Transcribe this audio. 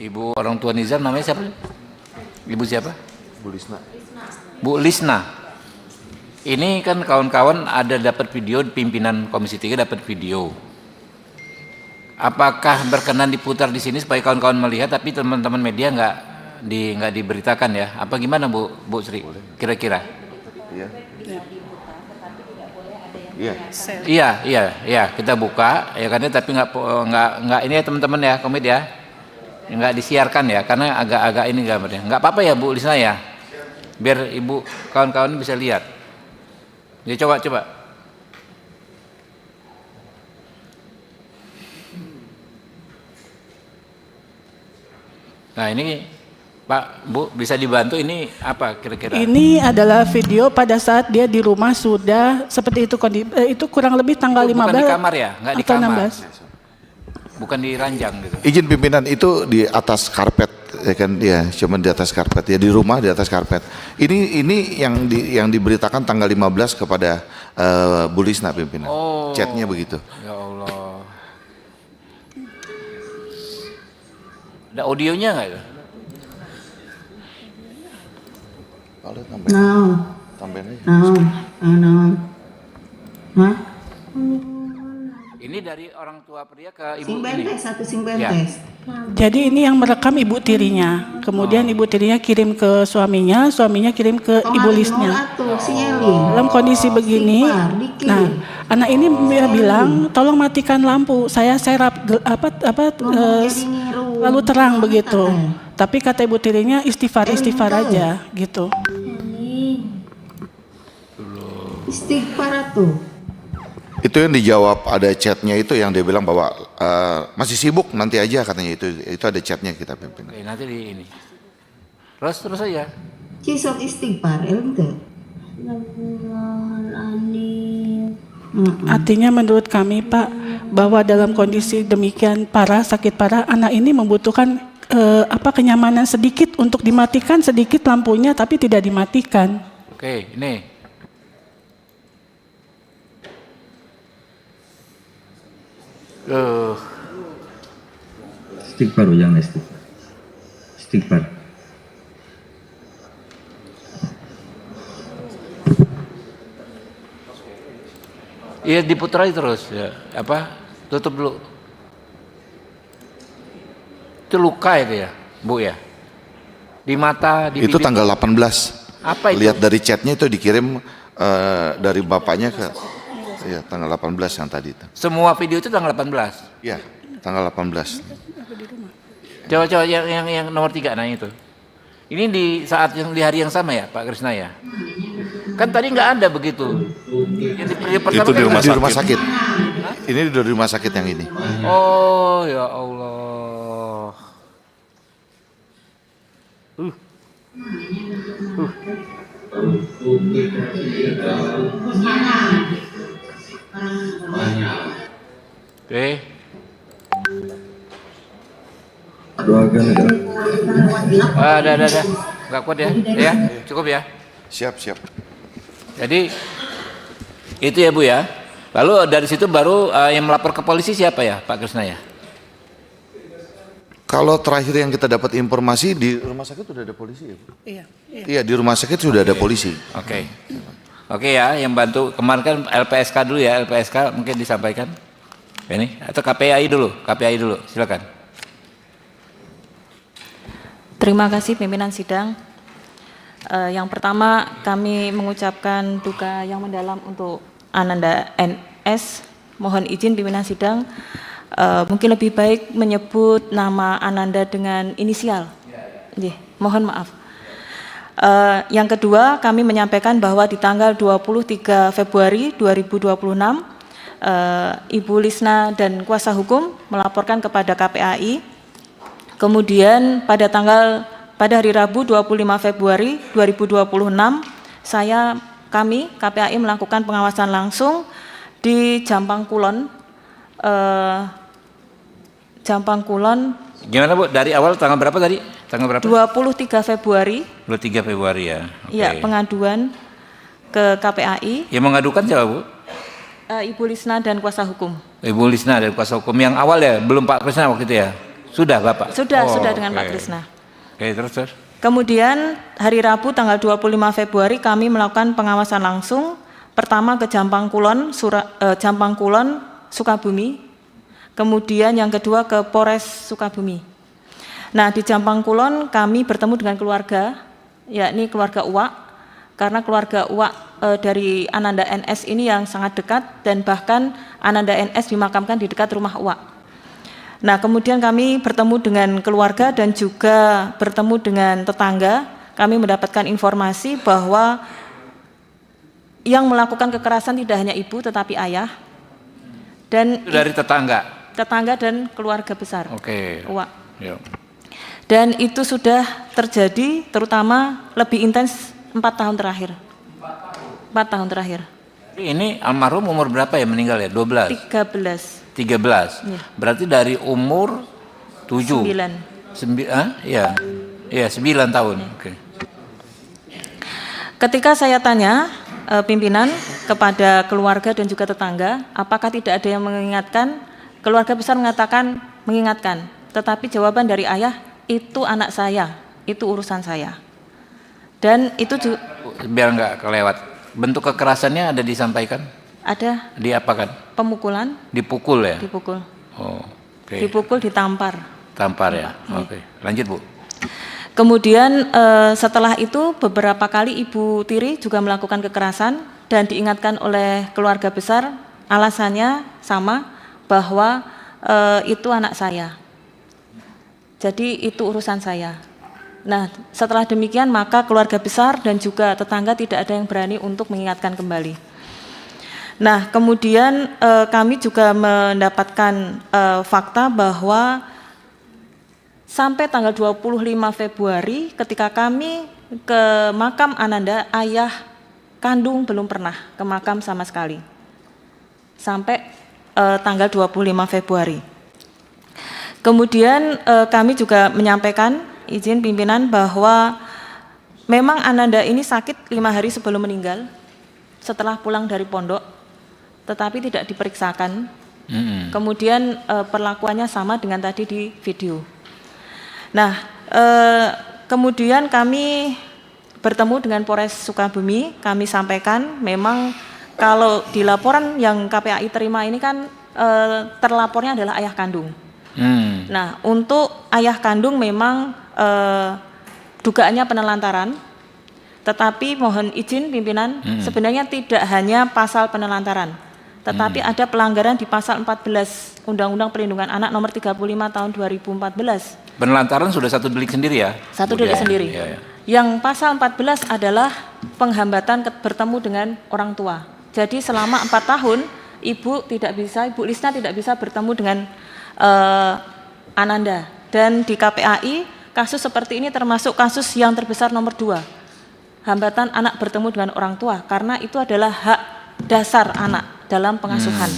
Ibu orang tua Nizam namanya siapa? Ibu siapa? Bu Lisna. Bu Lisna. Ini kan kawan-kawan ada dapat video, pimpinan Komisi 3 dapat video. Apakah berkenan diputar di sini supaya kawan-kawan melihat, tapi teman-teman media nggak diberitakan ya? Apa gimana Bu Sri? Kira-kira? Iya. Iya, kita buka ya kan, tapi nggak ini ya teman-teman ya, komit ya, nggak disiarkan ya, karena agak-agak ini gambarnya. Nggak apa-apa ya Bu Lisna ya, biar ibu kawan-kawan bisa lihat. Ya coba. Nah ini Pak, Bu, bisa dibantu ini apa kira-kira? Ini adalah video pada saat dia di rumah sudah seperti itu, itu kurang lebih tanggal 15. Bukan di kamar ya? Nggak di atau kamar? 16. Bukan di ranjang gitu? Izin pimpinan itu di atas karpet ya kan, ya cuma di atas karpet ya, di rumah di atas karpet. Ini yang diberitakan tanggal 15 kepada Bu Lisna pimpinan. Oh. Chatnya begitu. Ya Allah. Ada audionya nggak itu? Kalau tambahin aja. No. Hah? Ini dari orang tua pria ke ibu Sing ini. bentes, satu sing Ya. bentes. Jadi ini yang merekam ibu tirinya. Kemudian ibu tirinya kirim ke suaminya kirim ke ibu Lisnya. Dalam kondisi begini, nah anak ini bilang tolong matikan lampu. Saya serap lalu terang begitu. Tapi kata ibu tirinya istighfar aja gitu. Istighfar tuh. Itu yang dijawab, ada chatnya itu yang dia bilang bahwa masih sibuk nanti aja katanya, itu ada chatnya kita pimpinan. Oke, nanti di ini. Terus aja. Cisok istighfar, ente. Artinya menurut kami Pak, bahwa dalam kondisi demikian parah, sakit parah, anak ini membutuhkan kenyamanan sedikit untuk dimatikan sedikit lampunya, tapi tidak dimatikan. Oke, ini. Istighfar, jangan istighfar. Iya diputar aja terus ya. Tutup dulu. Itu luka itu ya, Bu ya? Di mata, di Itu bibir. tanggal 18. Apa itu? Lihat dari chatnya itu dikirim dari bapaknya ke ya, tanggal 18 yang tadi itu. Semua video itu tanggal 18. Ya, tanggal 18. Coba yang nomor 3 nah itu. Ini di saat yang di hari yang sama ya, Pak Krisna ya? Kan tadi nggak ada begitu. Itu di rumah sakit. Ini di rumah sakit yang ini. Oh ya Allah. Oke. Doakan ya. Ada. Nggak kuat ya? Ya, cukup ya. Siap. Jadi itu ya Bu ya. Lalu dari situ baru yang melapor ke polisi siapa ya, Pak Krisna ya? Kalau terakhir yang kita dapat informasi di rumah sakit sudah ada polisi ya, Bu? Iya. Iya, di rumah sakit sudah ada polisi. Oke ya, yang bantu kemarin kan LPSK dulu ya, LPSK mungkin disampaikan. Ini atau KPAI dulu, silakan. Terima kasih pimpinan sidang. Yang pertama kami mengucapkan duka yang mendalam untuk Ananda NS. Mohon izin pimpinan sidang, mungkin lebih baik menyebut nama Ananda dengan inisial. Mohon maaf. Yang kedua kami menyampaikan bahwa di tanggal 23 Februari 2026 Ibu Lisna dan kuasa hukum melaporkan kepada KPAI. Kemudian pada hari Rabu 25 Februari 2026 kami KPAI melakukan pengawasan langsung di Jampang Kulon. Gimana Bu? Dari awal tanggal berapa tadi? Tanggal berapa? 23 Februari. 23 Februari ya. Iya, pengaduan ke KPAI. Yang mengadukan siapa Bu? Ibu Lisna dan kuasa hukum. Ibu Lisna dan kuasa hukum yang awal ya, belum Pak Krisna waktu itu ya? Sudah Bapak? Sudah dengan oke. Pak Krisna. Oke, terus. Kemudian hari Rabu tanggal 25 Februari kami melakukan pengawasan langsung. Pertama ke Jampang Kulon, Sukabumi. Kemudian yang kedua ke Polres Sukabumi. Nah, di Jampang Kulon kami bertemu dengan keluarga, yakni keluarga Uwak, karena keluarga Uwak dari Ananda NS ini yang sangat dekat, dan bahkan Ananda NS dimakamkan di dekat rumah Uwak. Nah, kemudian kami bertemu dengan keluarga dan juga bertemu dengan tetangga. Kami mendapatkan informasi bahwa yang melakukan kekerasan tidak hanya ibu tetapi ayah dan Dari tetangga. dan keluarga besar. Oke. Uwak. Yuk. Dan itu sudah terjadi terutama lebih intens 4 tahun terakhir. 4 tahun terakhir. Ini almarhum umur berapa ya meninggal ya? 12? 13. 13. Iya. Berarti dari umur 7. 9. Iya. Iya, 9 tahun. Oke. Ketika saya tanya pimpinan kepada keluarga dan juga tetangga, apakah tidak ada yang mengingatkan? Keluarga besar mengatakan mengingatkan, tetapi jawaban dari ayah, itu anak saya, itu urusan saya. Dan itu juga Biar nggak kelewat. Bentuk kekerasannya ada disampaikan? ada Diapakan? pemukulan, Dipukul ya? dipukul, Oh, oke. dipukul, ditampar. Tampar ya? Oke. Lanjut Bu. Kemudian setelah itu beberapa kali Ibu Tiri juga melakukan kekerasan dan diingatkan oleh keluarga besar, alasannya sama, bahwa itu anak saya. Jadi itu urusan saya. Nah, setelah demikian maka keluarga besar dan juga tetangga tidak ada yang berani untuk mengingatkan kembali. Nah, kemudian kami juga mendapatkan fakta bahwa sampai tanggal 25 Februari ketika kami ke makam Ananda, ayah kandung belum pernah ke makam sama sekali. Sampai tanggal 25 Februari. Kemudian kami juga menyampaikan izin pimpinan bahwa memang Ananda ini sakit 5 hari sebelum meninggal setelah pulang dari pondok, tetapi tidak diperiksakan. Kemudian perlakuannya sama dengan tadi di video. Nah, kemudian kami bertemu dengan Polres Sukabumi, kami sampaikan memang kalau di laporan yang KPAI terima ini kan terlapornya adalah ayah kandung. Nah, untuk ayah kandung memang dugaannya penelantaran, tetapi mohon izin pimpinan, sebenarnya tidak hanya pasal penelantaran, tetapi ada pelanggaran di pasal 14 Undang-Undang Perlindungan Anak nomor 35 tahun 2014. Penelantaran sudah satu delik sendiri ya? Satu delik sendiri. Iya, iya. Yang pasal 14 adalah penghambatan bertemu dengan orang tua. Jadi selama 4 tahun Ibu Lisna tidak bisa bertemu dengan Ananda. Dan di KPAI kasus seperti ini termasuk kasus yang terbesar nomor 2. Hambatan anak bertemu dengan orang tua, karena itu adalah hak dasar anak dalam pengasuhan.